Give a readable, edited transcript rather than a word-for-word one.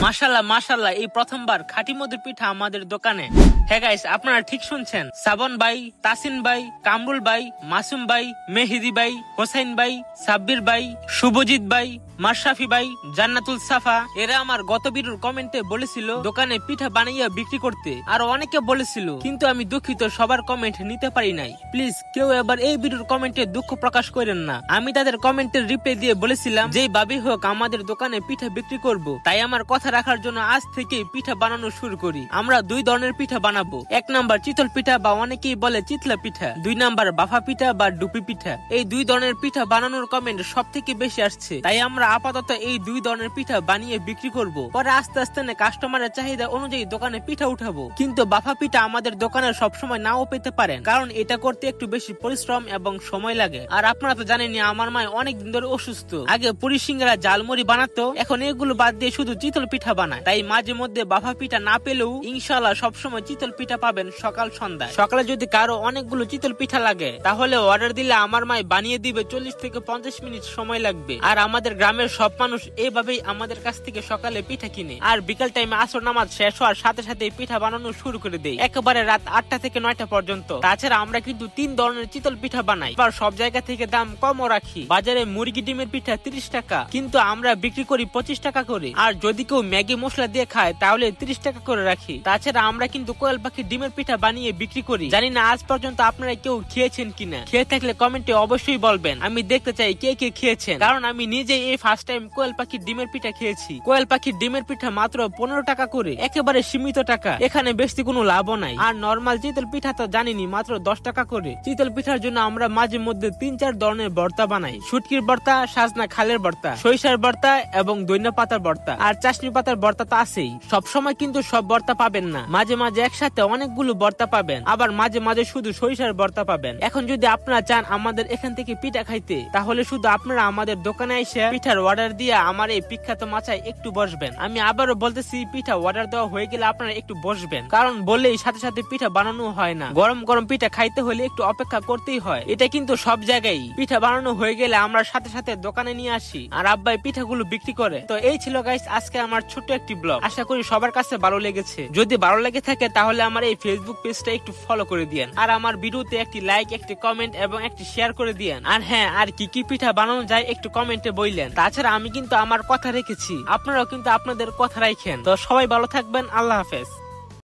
মাশাআল্লাহ মাশাআল্লাহ, এই প্রথমবার খাঁটি মধুর পিঠা আমাদের দোকানে। হ্যাঁ গাইস, আপনারা ঠিক শুনছেন। সাবন ভাই, তাসিন ভাই, কামরুল ভাই, মাসুম ভাই, মেহেদি ভাই, হোসেন ভাই, সাব্বির ভাই, শুভজিৎ ভাই, মাশরাফি ভাই, জান্নাতুল সাফা, এরা আমার গত ভিডিওর কমেন্টে বলেছিল দোকানে পিঠা বানাইয়া বিক্রি করতে। আর অনেকে বলেছিল, কিন্তু আমি দুঃখিত সবার কমেন্ট নিতে পারি নাই। প্লিজ কেউ এবার এই ভিডিওর কমেন্টে দুঃখ প্রকাশ করেন না। আমি তাদের কমেন্টের রিপ্লাই দিয়ে বলেছিলাম যেই ভাবি হোক আমাদের দোকানে পিঠা বিক্রি করব, তাই আমার কথা রাখার জন্য আজ থেকে পিঠা বানানো শুরু করি। আমরা দুই ধরনের পিঠা বানাবো। এক নাম্বার চিতল পিঠা বা অনেকেই বলে চিতলা পিঠা, দুই নাম্বার বাফা পিঠা বা ডুপি পিঠা। এই দুই ধরনের পিঠা বানানোর কমেন্ট সব থেকে বেশি আসছে, তাই আমরা আপাতত এই দুই ধরনের পিঠা বানিয়ে বিক্রি করব। পরে আস্তে আস্তে কাস্টমারের চাহিদা অনুযায়ী দোকানে পিঠা উঠাবো। কিন্তু বাফা পিঠা আমাদের দোকানে সবসময় নাও পেতে পারেন, কারণ এটা করতে একটু বেশি পরিশ্রম এবং সময় লাগে। আর আপনারা তো জানেনই আমার মা অনেক দিন ধরে অসুস্থ। আগে পুরি সিঙ্গারা জালমুড়ি বানাতো, এখন এগুলো বাদ দিয়ে শুধু চিতল পিঠা বানায়। তাই মাঝে মধ্যে বাফা পিঠা না পেলেও ইনশাআল্লাহ সবসময় চিতল পিঠা পাবেন সকাল সন্ধ্যায়। সকালে যদি কারো অনেকগুলো চিতল পিঠা লাগে তাহলে অর্ডার দিলে আমার মা বানিয়ে দিবে। 40 থেকে 50 মিনিট সময় লাগবে। আর আমাদের গ্রামের সব মানুষ এইভাবেই আমাদের কাছ থেকে সকালে পিঠা কিনে, আর বিকাল টাইমে আসর নামাজ শেষ হওয়ার সাথে সাথে পিঠা বানানো শুরু করে দেয়, একেবারে রাত 8টা থেকে 9টা পর্যন্ত। তাছাড়া আমরা কিন্তু 3 ধরনের চিতল পিঠা বানাই। আবার সব জায়গা থেকে দাম কমও রাখি। বাজারে মুরগি ডিমের পিঠা 30 টাকা, কিন্তু আমরা বিক্রি করি 25 টাকা করে। আর যদি কেউ ম্যাগি মশলা দিয়ে খায় তাহলে 30 টাকা করে রাখি। তাছাড়া আমরা কিন্তু কোয়েল পাখির ডিমের পিঠা বানিয়ে বিক্রি করি। জানি না আজ পর্যন্ত আপনারা কেউ খেয়েছেন কিনা। খেয়ে থাকলে কমেন্টে অবশ্যই বলবেন, আমি দেখতে চাই কে কে খেয়েছেন। কারণ আমি নিজে এই ফার্স্ট টাইম কোয়েল পাখির ডিমের পিঠা খেয়েছি। কোয়েল পাখির ডিমের পিঠা মাত্র 15 টাকা করে, একেবারে সীমিত টাকা, এখানে বেশি কোনো লাভও নাই। আর নরমাল চিতল পিঠা তো জানিনি মাত্র 10 টাকা করে। চিতল পিঠার জন্য আমরা মাঝে মধ্যে 3-4 ধরনের ভর্তা বানাই। শুটকির ভর্তা, সাজনা খালের ভর্তা, সরিষার ভর্তা এবং দইনা পাতার ভর্তা, আর চাশনি পাতার ভর্তা তো আছেই। সবসময় কিন্তু সব ভর্তা পাবেন না, মাঝে মাঝে একসাথে অনেকগুলো ভর্তা পাবেন, আবার মাঝে মাঝে শুধু সরিষার ভর্তা পাবেন। এখন যদি আপনারা চান আমাদের এখান থেকে পিঠা খাইতে, তাহলে শুধু আপনারা আমাদের দোকানে এসে পিঠার অর্ডার দিয়ে আমার এই বিখ্যাত মাচায় একটু বসবেন। আমি আবারও বলতেছি, পিঠা অর্ডার দেওয়া হয়ে গেলে আপনারা একটু বসবেন, কারণ বললেই সাথে সাথে পিঠা বানানো হয় না। গরম গরম পিঠা খাইতে হলে একটু অপেক্ষা করতেই হয়। এটা কিন্তু সব জায়গায়। পিঠা বানানো হয়ে গেলে আমরা সাথে সাথে দোকানে নিয়ে আসি, আর আব্বাই পিঠাগুলো বিক্রি করে। তো এই ছিল গাইস আজকে আমার ছোট্ট একটি ব্লগ। আশা করি সবার কাছে ভালো লেগেছে। যদি ভালো লেগে থাকে তাহলে আমার এই ফেসবুক পেজটা একটু ফলো করে দিয়েন, আর আমার ভিডিওতে একটি লাইক, একটি কমেন্ট এবং একটি শেয়ার করে দিয়েন। আর হ্যাঁ, আর কি কি পিঠা বানানো যায় একটু কমেন্টে বললেন। তাছাড়া আমি কিন্তু আমার কথা রেখেছি, আপনারাও কিন্তু আপনাদের কথা রাখেন। তো সবাই ভালো থাকবেন। আল্লাহ হাফেজ।